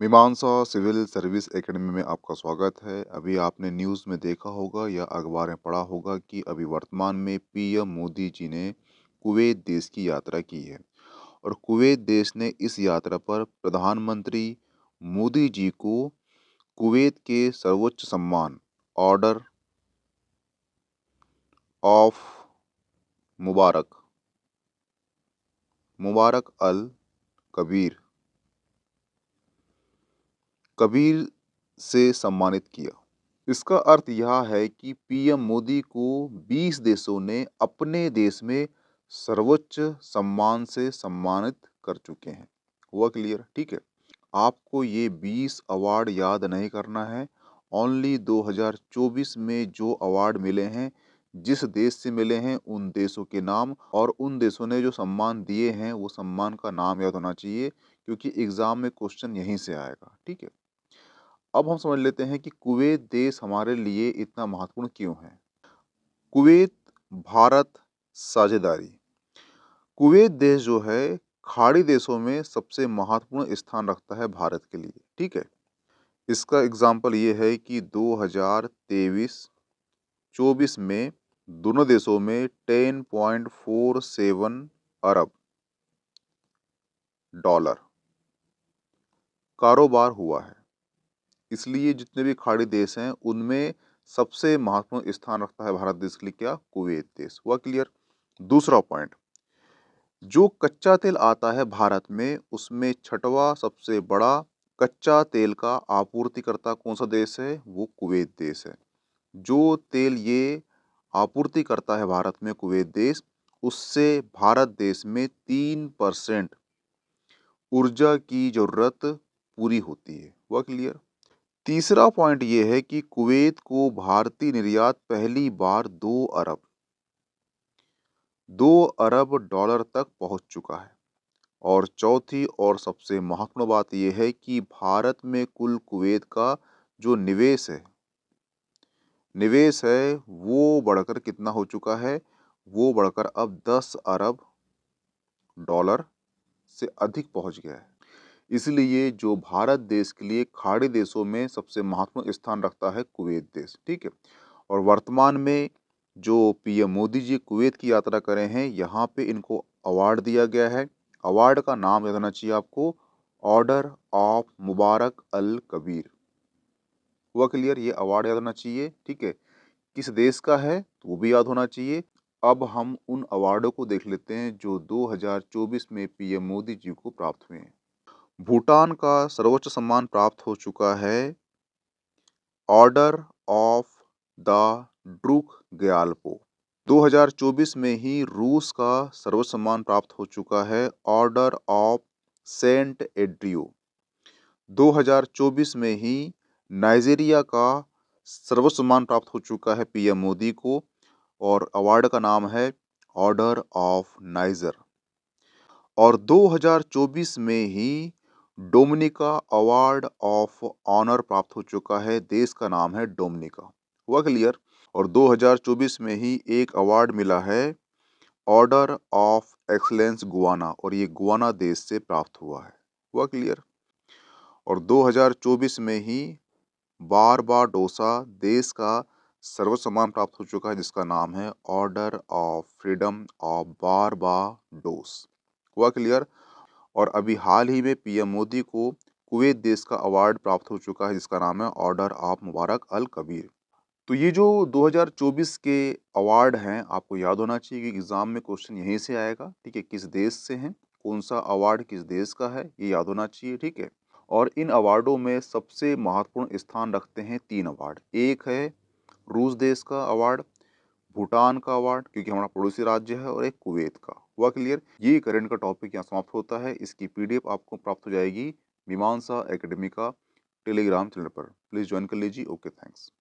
मीमांसा civil service academy में आपका स्वागत है। अभी आपने न्यूज़ में देखा होगा या अखबार में पढ़ा होगा कि अभी वर्तमान में पीएम मोदी जी ने कुवैत देश की यात्रा की है और कुवैत देश ने इस यात्रा पर प्रधानमंत्री मोदी जी को कुवैत के सर्वोच्च सम्मान ऑर्डर ऑफ मुबारक मुबारक अल कबीर कबीर से सम्मानित किया। इसका अर्थ यह है कि पीएम मोदी को 20 देशों ने अपने देश में सर्वोच्च सम्मान से सम्मानित कर चुके हैं। हुआ क्लियर? ठीक है। आपको ये 20 अवार्ड याद नहीं करना है। ओनली 2024 में जो अवार्ड मिले हैं, जिस देश से मिले हैं उन देशों के नाम और उन देशों ने जो सम्मान दिए हैं वो सम्मान का नाम याद होना चाहिए, क्योंकि एग्जाम में क्वेश्चन यहीं से आएगा। ठीक है। अब हम समझ लेते हैं कि कुवैत देश हमारे लिए इतना महत्वपूर्ण क्यों है। कुवैत भारत साझेदारी। कुवैत देश जो है खाड़ी देशों में सबसे महत्वपूर्ण स्थान रखता है भारत के लिए। ठीक है। इसका एग्जाम्पल ये है कि 2023-24 में दोनों देशों में 10.47 अरब डॉलर कारोबार हुआ है। इसलिए जितने भी खाड़ी देश हैं उनमें सबसे महत्वपूर्ण स्थान रखता है भारत देश के लिए क्या? कुवैत देश। हुआ क्लियर? दूसरा पॉइंट, जो कच्चा तेल आता है भारत में उसमें छठवां सबसे बड़ा कच्चा तेल का आपूर्तिकर्ता कौन सा देश है? वो कुवैत देश है। जो तेल ये आपूर्ति करता है भारत में कुवैत देश, उससे भारत देश में 3% ऊर्जा की जरूरत पूरी होती है। हुआ क्लियर? तीसरा पॉइंट ये है कि कुवैत को भारतीय निर्यात पहली बार 2 अरब डॉलर तक पहुंच चुका है। और चौथी और सबसे महत्वपूर्ण बात यह है कि भारत में कुल कुवैत का जो निवेश है वो बढ़कर कितना हो चुका है? वो बढ़कर अब 10 अरब डॉलर से अधिक पहुंच गया है। इसलिए जो भारत देश के लिए खाड़ी देशों में सबसे महत्वपूर्ण स्थान रखता है कुवैत देश। ठीक है। और वर्तमान में जो पीएम मोदी जी कुवैत की यात्रा करे हैं, यहाँ पे इनको अवार्ड दिया गया है। अवार्ड का नाम याद होना चाहिए आपको, ऑर्डर ऑफ मुबारक अल कबीर। हुआ क्लियर? ये अवार्ड याद होना चाहिए। ठीक है। किस देश का है तो वो भी याद होना चाहिए। अब हम उन अवार्डों को देख लेते हैं जो 2024 में पीएम मोदी जी को प्राप्त हुए हैं। भूटान का सर्वोच्च सम्मान प्राप्त हो चुका है order of the Druk Gyalpo. 2024 में ही रूस का सर्वोच्च सम्मान प्राप्त हो चुका है ऑर्डर ऑफ सेंट एड्रियो। 2024 में ही नाइजीरिया का सर्वोच्च सम्मान प्राप्त हो चुका है पीएम मोदी को और अवार्ड का नाम है ऑर्डर ऑफ नाइजर। और 2024 में ही डोमिनिका अवार्ड ऑफ ऑनर प्राप्त हो चुका है। देश का नाम है डोमिनिका। हुआ क्लियर? और 2024 में ही एक अवार्ड मिला है ऑर्डर ऑफ एक्सलेंस गुआना और ये गुआना देश से प्राप्त हुआ है। हुआ क्लियर? और 2024 में ही बारबाडोसा देश का सर्वोच्च सम्मान प्राप्त हो चुका है जिसका नाम है order of freedom of Barbados. हुआ क्लियर? और अभी हाल ही में पीएम मोदी को कुवैत देश का अवार्ड प्राप्त हो चुका है जिसका नाम है ऑर्डर ऑफ मुबारक अल कबीर। तो ये जो 2024 के अवार्ड हैं आपको याद होना चाहिए कि एग्जाम में क्वेश्चन यहीं से आएगा। ठीक है। किस देश से हैं, कौन सा अवार्ड किस देश का है, ये याद होना चाहिए। ठीक है। और इन अवार्डों में सबसे महत्वपूर्ण स्थान रखते हैं 3 अवार्ड। एक है रूस देश का अवार्ड, भूटान का अवार्ड क्योंकि हमारा पड़ोसी राज्य है, और एक कुवैत का। हुआ क्लियर? ये करंट का टॉपिक यहाँ समाप्त होता है। इसकी पीडीएफ आपको प्राप्त हो जाएगी मीमांसा एकेडमी का टेलीग्राम चैनल पर। प्लीज़ ज्वाइन कर लीजिए। Okay, thanks.